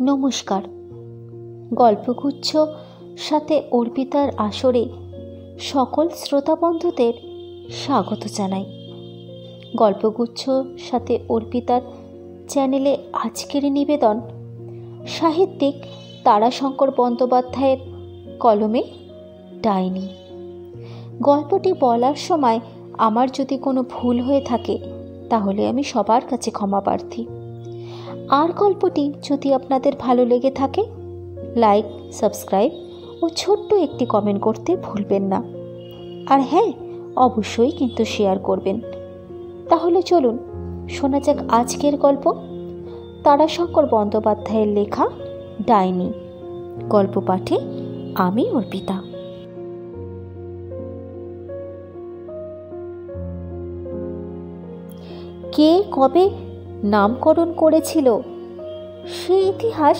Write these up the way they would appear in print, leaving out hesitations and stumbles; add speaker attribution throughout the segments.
Speaker 1: নমস্কার। গল্পগুচ্ছ সাথে অর্পিতার আসরে সকল শ্রোতা বন্ধুদের স্বাগত জানাই। গল্পগুচ্ছ সাথে অর্পিতার চ্যানেলে আজকের নিবেদন সাহিত্যিক তারাশঙ্কর বন্দ্যোপাধ্যায়ের কলমে ডাইনি। গল্পটি বলার সময় আমার যদি কোনো ভুল হয়ে থাকে তাহলে আমি সবার কাছে ক্ষমা প্রার্থী। আর গল্পটি যদি আপনাদের ভালো লেগে থাকে লাইক, সাবস্ক্রাইব ও ছোট্ট একটি কমেন্ট করতে ভুলবেন না। আর হ্যাঁ, অবশ্যই কিন্তু শেয়ার করবেন। তাহলে চলুন শোনা যাক আজকের গল্প, তারাশঙ্কর বন্দ্যোপাধ্যায়ের লেখা ডাইনি। গল্প পাঠে আমি অর্পিতা। কে কবে নামকরণ করেছিল সে ইতিহাস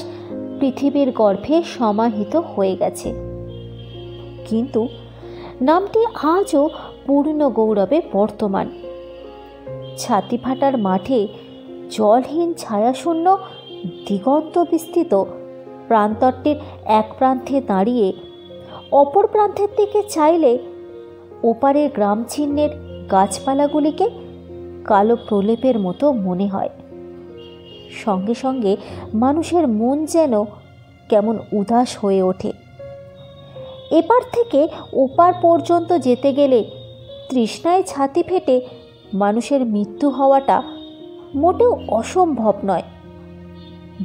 Speaker 1: পৃথিবীর গর্ভে সমাহিত হয়ে গেছে, কিন্তু নামটি আজও পূর্ণ গৌরবে বর্তমান। ছাতি ফাটার মাঠে জলহীন ছায়াশূন্য দিগন্ত বিস্তৃত প্রান্তরটির এক প্রান্তে দাঁড়িয়ে অপর প্রান্তের দিকে চাইলে ওপারের গ্রাম চিহ্নের গাছপালাগুলিকে কালো প্রলেপের মতো মনে হয়। সঙ্গে সঙ্গে মানুষের মন যেন কেমন উদাস হয়ে ওঠে। এপার থেকে ওপার পর্যন্ত যেতে গেলে তৃষ্ণায় ছাতি ফেটে মানুষের মৃত্যু হওয়াটা মোটেও অসম্ভব নয়,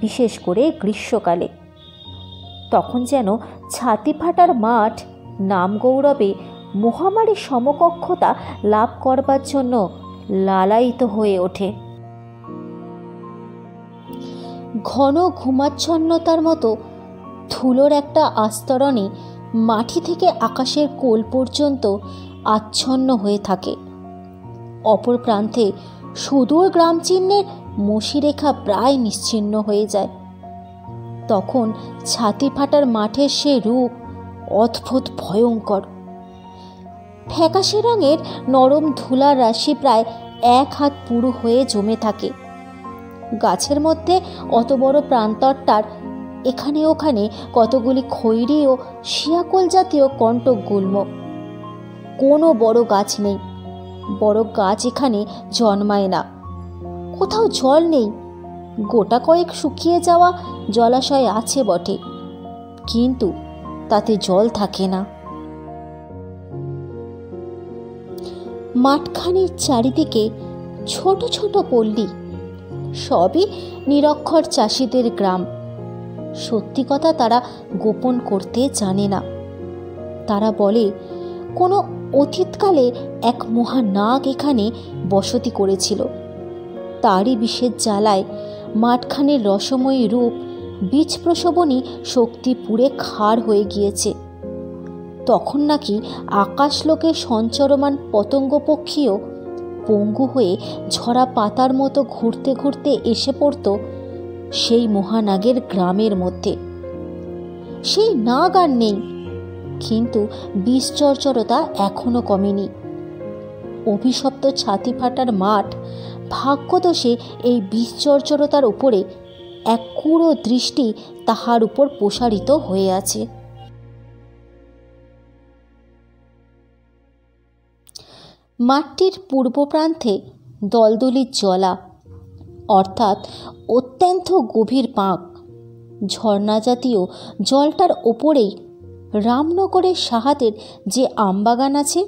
Speaker 1: বিশেষ করে গ্রীষ্মকালে। তখন যেন ছাতি ফাটার মাঠ নাম গৌরবে মহামারী সমকক্ষতা লাভ করবার জন্য লালায়িত হয়ে ওঠে। ঘন ঘুমাচ্ছন্নতার মতো ধুলোর একটা আস্তরণে মাটি থেকে আকাশের কোল পর্যন্ত আচ্ছন্ন হয়ে থাকে। অপর প্রান্তে সুদূর গ্রাম চিহ্নের মশিরেখা প্রায় নিশ্চিহ্ন হয়ে যায়। তখন ছাতি ফাটার মাঠের সে রূপ অদ্ভুত ভয়ঙ্কর। ফ্যাকাশে রঙের নরম ধুলার রাশি প্রায় 1 হাত পুরু হয়ে জমে থাকে। গাছের মধ্যে অত বড় প্রান্তরটার এখানে ওখানে কতগুলি খৈরি ও শিয়াকোল জাতীয় কণ্টক গুল্ম। কোনো বড় গাছ নেই, বড় গাছ এখানে জন্মায় না। কোথাও জল নেই, গোটা কয়েক শুকিয়ে যাওয়া জলাশয় আছে বটে, কিন্তু তাতে জল থাকে না। মাঠখানির চারিদিকে ছোট ছোট পল্লী, সবই নিরক্ষর চাষিদের গ্রাম। সত্যি কথা তারা গোপন করতে জানে না। তারা বলে কোনো অতীতকালে এক মহানাগ এখানে বসতি করেছিল। তারই বিষের জ্বালায় মাঠখানের রসময়ী রূপ বীজ প্রসবনী শক্তি পুড়ে ক্ষার হয়ে গিয়েছে। তখন নাকি আকাশলোকে সঞ্চরমান পতঙ্গ পক্ষীও পঙ্গু হয়ে ঝরা পাতার মতো ঘুরতে ঘুরতে এসে পড়ত সেই মহানাগের গ্রামের মধ্যে। সেই নাগ আর নেই, কিন্তু বিষ চর্চরতা এখনো কমেনি। অভিশপ্ত ছাতি ফাটার মাঠ ভাগ্যদোষে এই বিষ চর্চরতার উপরে এক কুড়ো দৃষ্টি তাহার উপর প্রসারিত হয়ে আছে। মাঠটির পূর্ব প্রান্তে দলদলির জলা, অর্থাৎ অত্যন্ত গভীর পাঁক। ঝর্ণা জাতীয় জলটার ওপরেই রামনগরের সাহাতের যে আমবাগান আছে,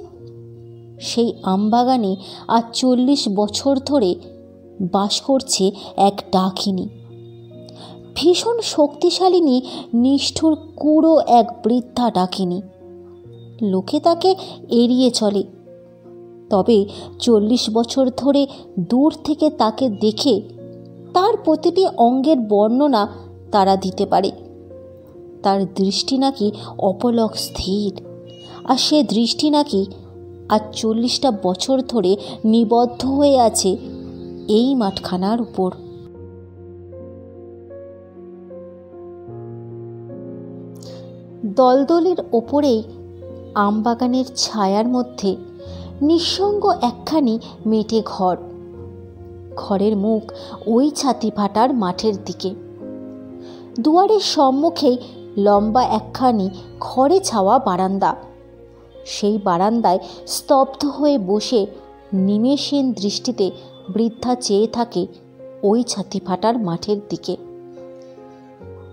Speaker 1: সেই আমবাগানে আজ 40 বছর ধরে বাস করছে এক ডাকিনী। ভীষণ শক্তিশালিনী, নিষ্ঠুর কুড়ো এক বৃদ্ধা ডাকিনী। লোকে তাকে এড়িয়ে চলে, তবে 40 বছর ধরে দূর থেকে তাকে দেখে তার প্রতিটি অঙ্গের বর্ণনা তারা দিতে পারে। তার দৃষ্টি নাকি অপলক স্থির, আর সে দৃষ্টি নাকি আজ 40টা বছর ধরে নিবদ্ধ হয়ে আছে এই মাঠখানার উপর। দলদলের ওপরেই আমবাগানের ছায়ার মধ্যে নিঃসঙ্গ একখানি মেটে ঘর। ঘরের মুখ ওই ছাতি ফাটার মাঠের দিকে। দুয়ারের সম্মুখেই লম্বা একখানি খড়ে ছাওয়া বারান্দা। সেই বারান্দায় স্তব্ধ হয়ে বসে নিমেষহীন দৃষ্টিতে বৃদ্ধা চেয়ে থাকে ওই ছাতি ফাটার মাঠের দিকে।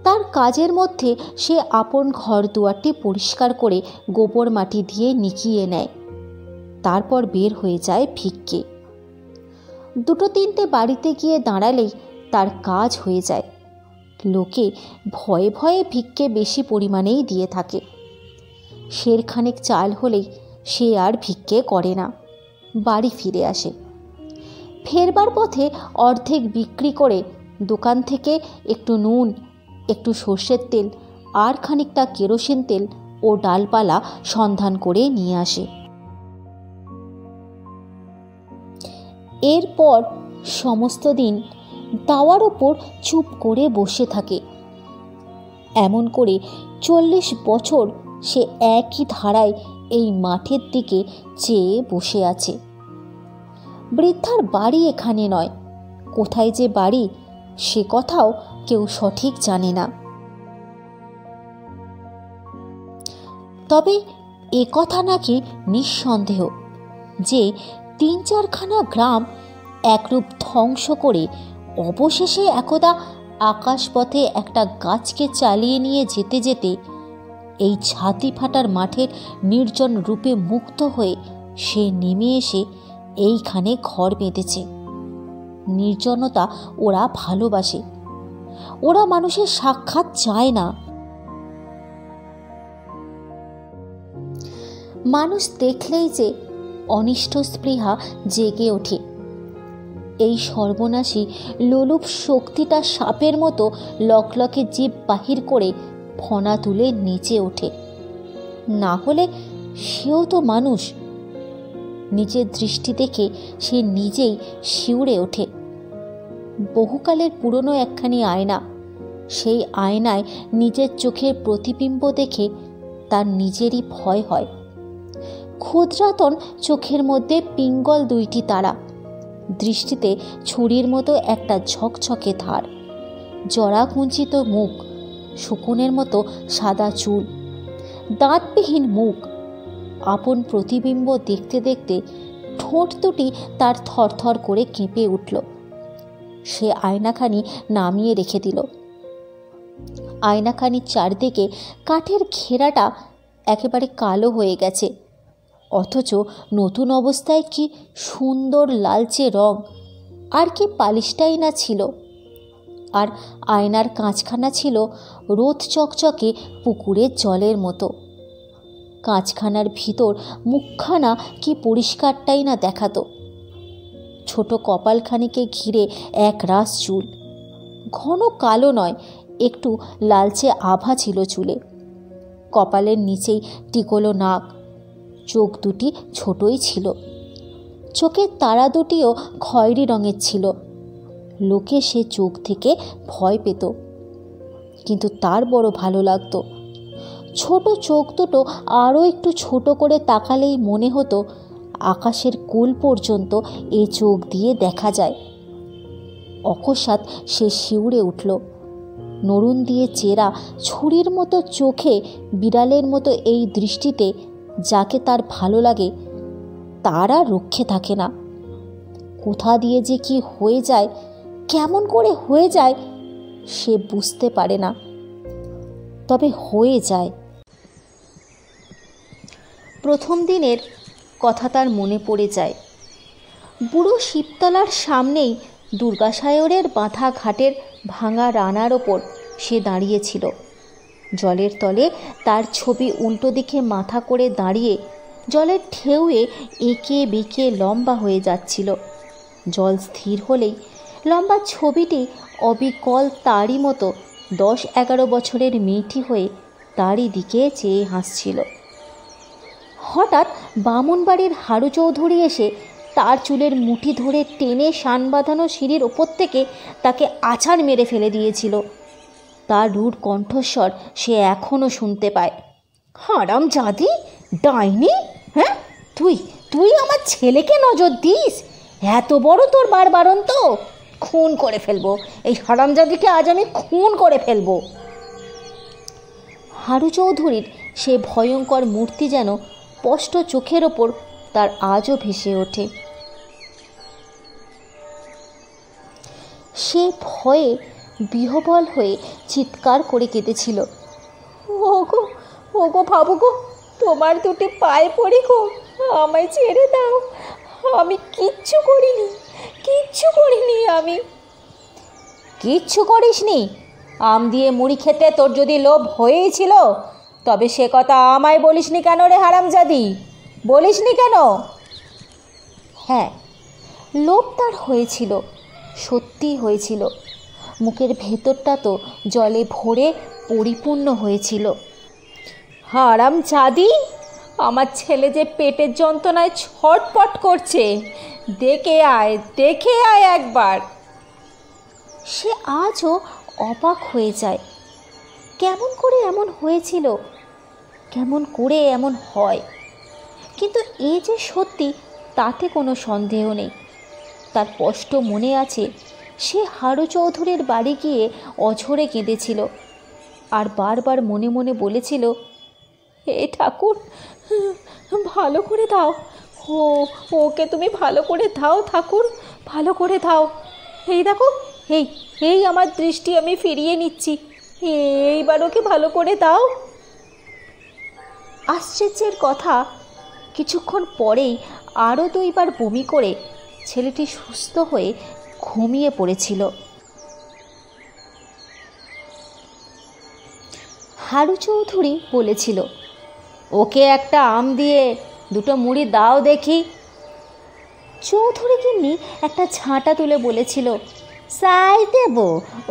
Speaker 1: তার কাজের মধ্যে সে আপন ঘর দুয়ারটি পরিষ্কার করে গোবর মাটি দিয়ে নিকিয়ে নেয়। তারপর বের হয়ে যায় ভিক্ষে। দুটো তিনটে বাড়িতে গিয়ে দাঁড়ালেই তার কাজ হয়ে যায়। লোকে ভয়ে ভয়ে ভিক্ষে বেশি পরিমাণেই দিয়ে থাকে। সেরখানেক চাল হলেই সে আর ভিক্ষে করে না, বাড়ি ফিরে আসে। ফেরবার পথে অর্ধেক বিক্রি করে দোকান থেকে একটু নুন, একটু সর্ষের তেল আর খানিকটা কেরোসিন তেল ও ডালপালা সন্ধান করে নিয়ে আসে। এরপর সমস্ত দিন দাওয়ার ওপর চুপ করে বসে থাকে। এমন করে 40 বছর সে একই ধারায় এই মাঠের দিকে চেয়ে বসে আছে। বৃদ্ধার বাড়ি এখানে নয়, কোথায় যে বাড়ি সে কথাও কেউ সঠিক জানে না। তবে এ কথা নাকি নিঃসন্দেহ যে 3-4খানা গ্রাম একরূপ ধ্বংস করে অবশেষে একদা আকাশপথে একটা গাছকে চালিয়ে নিয়ে যেতে যেতে এই ছাতি ফাটার মাঠের নির্জন রূপে মুক্ত হয়ে সে নেমে এসে এইখানে ঘর বেঁধেছে। নির্জনতা ওরা ভালোবাসে, ওরা মানুষের সাক্ষাৎ চায় না। মানুষ দেখলেই যে অনিষ্ট স্পৃহা জেগে ওঠে। এই সর্বনাশী লোলুপ শক্তিটা সাপের মতো লকলকে জিভ বাহির করে ফনা তুলে নেচে ওঠে। না হলে সেও তো মানুষ। নিজের দৃষ্টি দেখে সে নিজেই শিউরে ওঠে। বহুকালের পুরনো একখানি আয়না, সেই আয়নায় নিজের চোখের প্রতিবিম্ব দেখে তার নিজেরই ভয় হয়। ক্ষুদ্রাতন চোখের মধ্যে পিঙ্গল 2টি তারা, দৃষ্টিতে ছুরির মতো একটা ঝকঝকে ধার, জরা কুঞ্চিত মুখ, শকুনের মতো সাদা চুল, দাঁতবিহীন মুখ। আপন প্রতিবিম্ব দেখতে দেখতে ঠোঁট দুটি তার থরথর করে কেঁপে উঠল। সে আয়নাখানি নামিয়ে রেখে দিল। আয়নাখানির চারদিকে কাঠের ঘেরাটা একেবারে কালো হয়ে গেছে, অথচ নতুন অবস্থায় কি সুন্দর লালচে রং, আর কি পালিশটাই না ছিল। আর আয়নার কাঁচখানা ছিল রোদ চকচকে পুকুরের জলের মতো। কাঁচখানার ভিতর মুখখানা কি পরিষ্কারটাই না দেখাতো। ছোট কপালখানিকে ঘিরে এক রাস চুল, ঘন কালো নয়, একটু লালচে আভা ছিল চুলে। কপালের নিচেই টিকলো নাক, চোখ দুটি ছোটই ছিল, চোখের তারা দুটিও খয়েরি রঙের ছিল। লোকে সে চোখ থেকে ভয় পেত, কিন্তু তার বড় ভালো লাগতো। ছোট চোখ দুটো আরও একটু ছোট করে তাকালেই মনে হতো আকাশের কোল পর্যন্ত এ চোখ দিয়ে দেখা যায়। অকস্মাৎ সে শিউরে উঠল। নরুন দিয়ে চেরা ছুরির মতো চোখে বিড়ালের মতো এই দৃষ্টিতে যাকে তার ভালো লাগে তার আর রক্ষে থাকে না। কোথা দিয়ে যে কি হয়ে যায়, কেমন করে হয়ে যায় সে বুঝতে পারে না, তবে হয়ে যায়। প্রথম দিনের কথা তার মনে পড়ে যায়। বুড়ো শিবতলার সামনেই দুর্গাসায়রের বাঁধা ঘাটের ভাঙা রানার ওপর সে দাঁড়িয়েছিল। জলের তলে তার ছবি উল্টো দিকে মাথা করে দাঁড়িয়ে জলের ঢেউয়ে এঁকে বেঁকে লম্বা হয়ে যাচ্ছিল। জল স্থির হলেই লম্বা ছবিটি অবিকল তারই মতো 10-11 বছরের মেয়েটি হয়ে তারই দিকে চেয়ে হাসছিল। হঠাৎ বামুনবাড়ির হারু চৌধুরী এসে তার চুলের মুঠি ধরে টেনে শান বাঁধানো সিঁড়ির ওপর থেকে তাকে আছাড় মেরে ফেলে দিয়েছিল। তার রূঢ় কণ্ঠস্বর সে এখনও শুনতে পায়। হারাম জাদি, ডাইনি, হ্যাঁ তুই তুই আমার ছেলেকে নজর দিস? এত বড় তোর বাড়বাড়ন্ত? খুন করে ফেলবো, এই হারামজাদিকে আজ আমি খুন করে ফেলবো। হারু চৌধুরীর সে ভয়ঙ্কর মূর্তি যেন স্পষ্ট চোখের ওপর তার আজও ভেসে ওঠে। সে ভয়ে বিহ্বল হয়ে চিৎকার করে কেঁদেছিল, ওগো ওগো বাবু গো, তোমার দুটি পায়ে পড়ি গো, আমায় ছেড়ে দাও, আমি কিচ্ছু করিনি, কিচ্ছু করিনি। আমি কিচ্ছু করিসনি? আম দিয়ে মুড়ি খেতে তোর যদি লোভ হয়েই ছিল, তবে সে কথা আমায় বলিসনি কেন রে হারামজাদি, বলিসনি কেন? হ্যাঁ, লোভ তার হয়েছিল, সত্যি হয়েছিল। মুখের ভেতরটা তো জলে ভরে পরিপূর্ণ হয়েছিল। হারামজাদি, আমার ছেলে যে পেটের যন্ত্রণায় ছটপট করছে, দেখে আয়, দেখে আয় একবার। সে আজও অবাক হয়ে যায়, কেমন করে এমন হয়েছিল, কেমন করে এমন হয়। কিন্তু এ যে সত্যি তাতে কোনো সন্দেহ নেই। তার স্পষ্ট মনে আছে, সে হারু চৌধুরীর বাড়ি গিয়ে অঝরে কেঁদেছিল আর বারবার মনে মনে বলেছিল, হে ঠাকুর, ভালো করে দাও, ওকে তুমি ভালো করে দাও ঠাকুর, ভালো করে দাও। এই দেখো, এই এই আমার দৃষ্টি আমি ফিরিয়ে নিচ্ছি, এইবার ওকে ভালো করে দাও। আশ্চর্যের কথা, কিছুক্ষণ পরেই আরও 2 বার বমি করে ছেলেটি সুস্থ হয়ে ঘুমিয়ে পড়েছিল। হারু চৌধুরী বলেছিল, ওকে একটা আম দিয়ে 2টো মুড়ি দাও দেখি। চৌধুরী গিন্নি একটা ঝাঁটা তুলে বলেছিল, সাই দেব,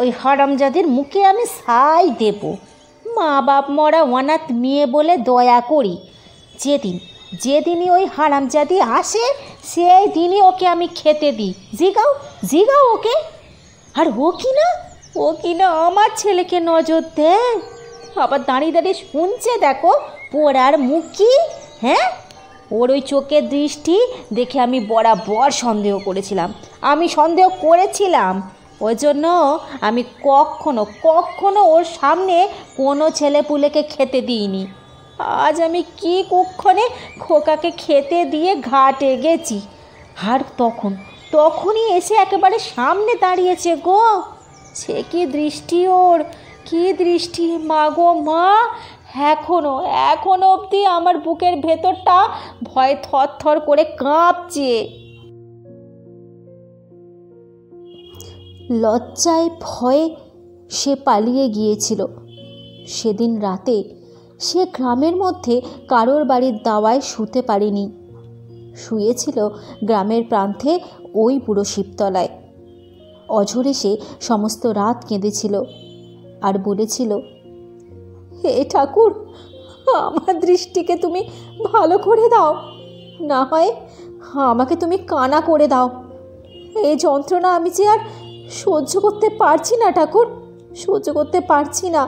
Speaker 1: ওই হারামজাদির মুখে আমি সাই দেব। মা বাপ মরা অনাথ মেয়ে বলে দয়া করি। যেদিনই ওই হারামজাদি আসে, সেই দিনই ওকে আমি খেতে দিই। জিগাও ওকে। আর ও কি না আমার ছেলেকে নজর দেয়, আবার দাঁড়িয়ে দাঁড়িয়ে শুনছে, দেখো পোড়ার মুখ কি। হ্যাঁ, ওর ওই চোখের দৃষ্টি দেখে আমি বরাবর সন্দেহ করেছিলাম। ওই জন্য আমি কখনো ওর সামনে কোনো ছেলেপুলেকে খেতে দিইনি। আজ আমি কি কুক্ষণে খোকাকে খেতে দিয়ে ঘাটে গেছি, আর তখনই এসে একেবারে সামনে দাঁড়িয়েছে গো। সে কি দৃষ্টি ওর, কি দৃষ্টি! মা গো মা, এখনো অবধি আমার বুকের ভেতরটা ভয় থরথর করে কাঁপছে। লজ্জায় ভয়ে সে পালিয়ে গিয়েছিল। সেদিন রাতে সে গ্রামের মধ্যে কারোর বাড়ির দাওয়ায় শুতে পারেনি, শুয়েছিল গ্রামের প্রান্তে ওই বুড়ো শিবতলায়। অঝরে সে সমস্ত রাত কেঁদেছিল আর বলেছিল, হে ঠাকুর, আমার দৃষ্টিকে তুমি ভালো করে দাও, না হয় আমাকে তুমি কানা করে দাও। এই যন্ত্রণা আমি যে আর সহ্য করতে পারছি না ঠাকুর, সহ্য করতে পারছি না।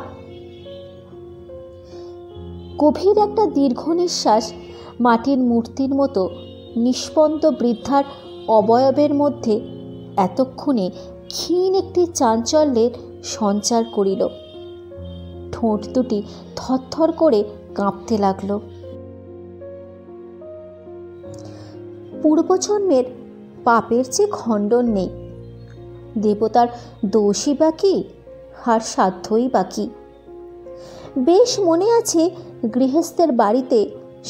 Speaker 1: গভীর একটা দীর্ঘ নিঃশ্বাস মাটির মূর্তির মতো নিষ্পন্দ বৃদ্ধার অবয়বের মধ্যে এতক্ষণে ক্ষীণ একটি চাঞ্চল্যের সঞ্চার করিল। ঠোঁট দুটি থরথর করে কাঁপতে লাগল। পূর্বজন্মের পাপের যে খণ্ডন নেই, দেবতার দোষই বাকি আর সাধ্যই বাকি। বেশ মনে আছে, গৃহস্থের বাড়িতে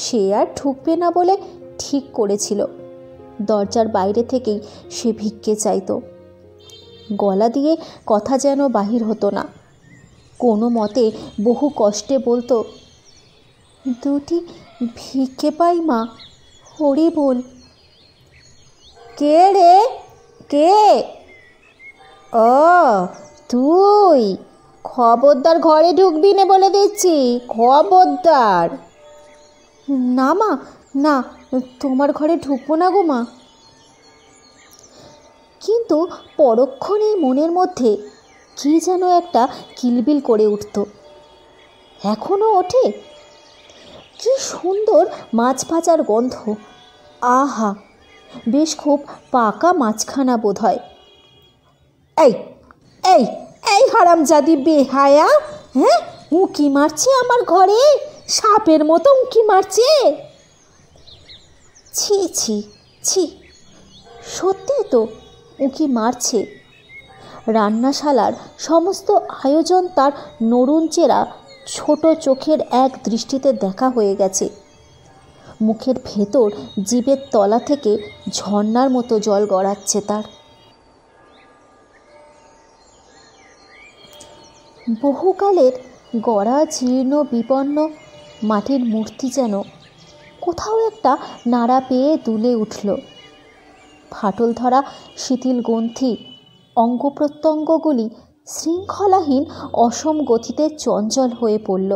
Speaker 1: সে আর ঢুকবে না বলে ঠিক করেছিল। দরজার বাইরে থেকেই সে ভিক্ষে চাইত। গলা দিয়ে কথা যেন বাহির হতো না, কোনো মতে বহু কষ্টে বলতো, 2টি ভিক্ষে পাই মা, হরি বল। কে রে, কে? ও তুই, খবরদার ঘরে ঢুকবি না বলে দিচ্ছি, খবরদার। না মা, না, তোমার ঘরে ঢুকবো না গো মা। কিন্তু পরক্ষণে মনের মধ্যে কি যেন একটা কিলবিল করে উঠত। এখনও ওঠে। কি সুন্দর মাছ ভাজার গন্ধ! আহা, বেশ খুব পাকা মাছখানা বোধ হয়। এই এই এই হারামজাদি বেহায়া, হ্যাঁ, উঁকি মারছে আমার ঘরে, সাপের মতো উঁকি মারছে। ছি ছি ছি, সত্যি তো উঁকি মারছে। রান্নাশালার সমস্ত আয়োজন তার নরুনচেরা ছোট চোখের এক দৃষ্টিতে দেখা হয়ে গেছে। মুখের ভেতর জিভের তলা থেকে ঝর্ণার মতো জল গড়াচ্ছে তার। বহুকালের গড়া জীর্ণ বিপন্ন মাটির মূর্তি যেন কোথাও একটা নাড়া পেয়ে দুলে উঠল। ফাটল ধরা শিথিল গ্রন্থি অঙ্গ প্রত্যঙ্গগুলি শৃঙ্খলাহীন অসম গতিতে চঞ্চল হয়ে পড়ল।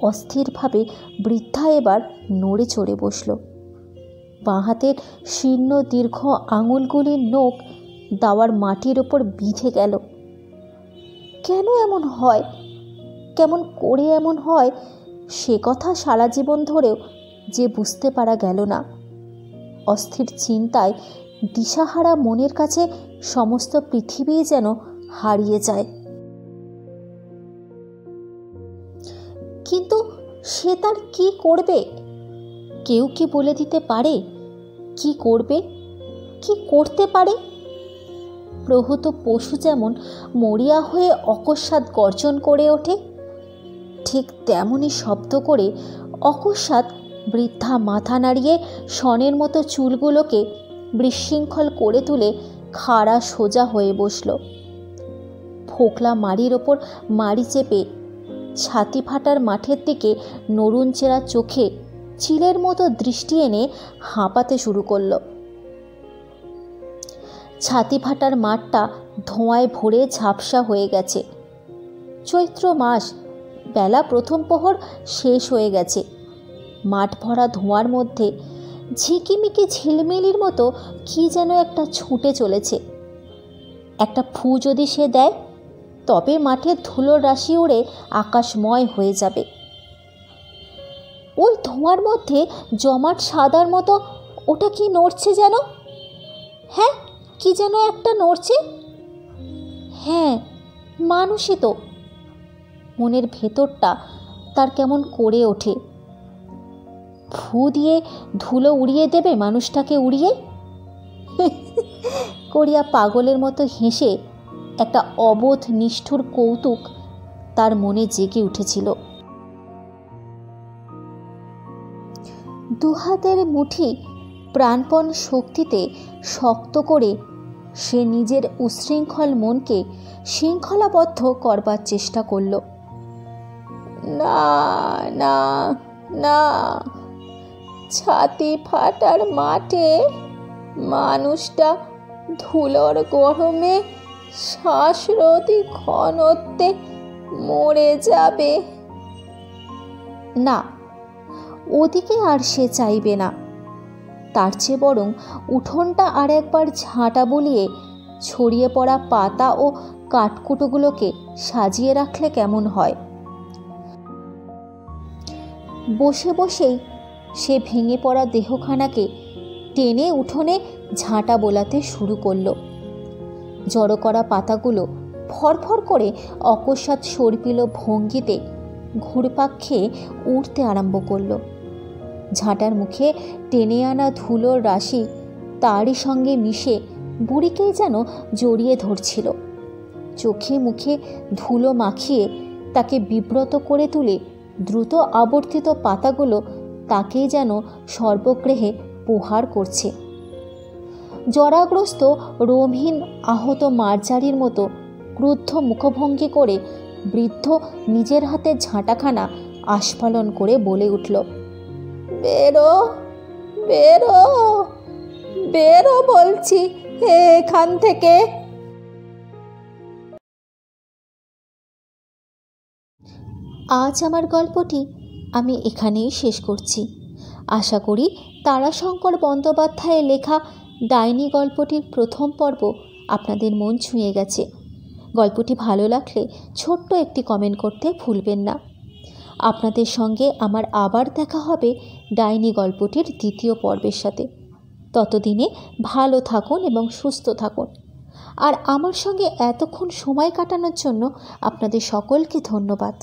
Speaker 1: অস্থিরভাবে বৃদ্ধা এবার নড়ে চড়ে বসল। বাঁ হাতের শীর্ণ দীর্ঘ আঙুলগুলির নখ দাওয়ার মাটির ওপর বিঁধে গেল। কেন এমন হয়, কেমন করে এমন হয়, সে কথা সারা জীবন ধরেও যে বুঝতে পারা গেল না। অস্থির চিন্তায় দিশাহারা মনের কাছে সমস্ত পৃথিবী যেন হারিয়ে যায়। কিন্তু সে তার কি করবে? কেউ কি বলে দিতে পারে কি করবে, কি করতে পারে? প্রহত পশু যেমন মরিয়া হয়ে অকস্মাৎ গর্জন করে ওঠে, ঠিক তেমনই শব্দ করে অকস্মাৎ বৃদ্ধা মাথা নাড়িয়ে শনের মতো চুলগুলোকে বিশৃঙ্খল করে তুলে খাড়া সোজা হয়ে বসল। ফোকলা মাড়ির ওপর মাড়ি চেপে ছাতি ফাটার মাঠের দিকে নরুনচেরা চোখে চিলের মতো দৃষ্টি এনে হাঁপাতে শুরু করল। ছাতি ফাটার মাঠটা ধোঁয়ায় ভরে ঝাপসা হয়ে গেছে। চৈত্র মাস, বেলা প্রথম প্রহর শেষ হয়ে গেছে। মাঠ ভরা ধোঁয়ার মধ্যে ঝিকিমিকি ঝিলমিলির মতো কি যেন একটা ছুটে চলেছে। একটা ফু যদি সে দেয়, তবে মাঠের ধুলোর রাশি উড়ে আকাশময় হয়ে যাবে। ওই ধোঁয়ার মধ্যে জমাট সাদার মতো ওটা কি নড়ছে যেন? হ্যাঁ, কি যেন একটা নড়ছে। হ্যাঁ, মানুষই তো। মনের ভেতরটা তার কেমন করে ওঠে। ফু দিয়ে ধুলো উড়িয়ে দেবে মানুষটাকে উড়িয়ে। করিয়া পাগলের মতো হেসে একটা অবোধ নিষ্ঠুর কৌতুক তার মনে জেগে উঠেছিল। দুহাতের মুঠি প্রাণপণ শক্তিতে শক্ত করে সে নিজের উশৃঙ্খল মনকে শৃঙ্খলাবদ্ধ করবার চেষ্টা করল। না না না, ছাতি ফাটার মাঠে মানুষটা ধুলোর গরমে শ্বাসরোধী ঘনত্বে মরে যাবে না। ওদিকে আর সে চাইবে না। তার চেয়ে বরং উঠোনটা আর একবার ঝাঁটা বুলিয়ে ছড়িয়ে পড়া পাতা ও কাঠকুটোগুলোকে সাজিয়ে রাখলে কেমন হয়। বসে বসেই সে ভেঙে পড়া দেহখানাকে টেনে উঠোনে ঝাঁটা বোলাতে শুরু করল। জড়ো করা পাতাগুলো ফরফর করে অকস্মাৎ সর্পিল ভঙ্গিতে ঘুরপাক খেয়ে উঠতে আরম্ভ করল। ঝাঁটার মুখে টেনে আনা ধুলোর রাশি তারই সঙ্গে মিশে বুড়িকেই যেন জড়িয়ে ধরছিল। চোখে মুখে ধুলো মাখিয়ে তাকে বিব্রত করে তুলে দ্রুত আবর্তিত পাতাগুলো তাকেই যেন সর্বগ্রেহে প্রহার করছে। জরাগ্রস্ত রোমহীন আহত মার্জারির মতো ক্রুদ্ধ মুখভঙ্গি করে বৃদ্ধ নিজের হাতে ঝাঁটাখানা আস্ফালন করে বলে উঠল, বেরো বেরো বেরো বলছি এখান থেকে। আজ আমার গল্পটি আমি এখানেই শেষ করছি। আশা করি তারাশঙ্কর বন্দ্যোপাধ্যায়ের লেখা ডাইনি গল্পটির প্রথম পর্ব আপনাদের মন ছুঁয়ে গেছে। গল্পটি ভালো লাগলে ছোট্ট একটি কমেন্ট করতে ভুলবেন না। আপনাদের সঙ্গে আমার আবার দেখা হবে ডাইনি গল্পটির দ্বিতীয় পর্বের সাথে। ততদিনে ভালো থাকুন এবং সুস্থ থাকুন। আর আমার সঙ্গে এতক্ষণ সময় কাটানোর জন্য আপনাদের সকলকে ধন্যবাদ।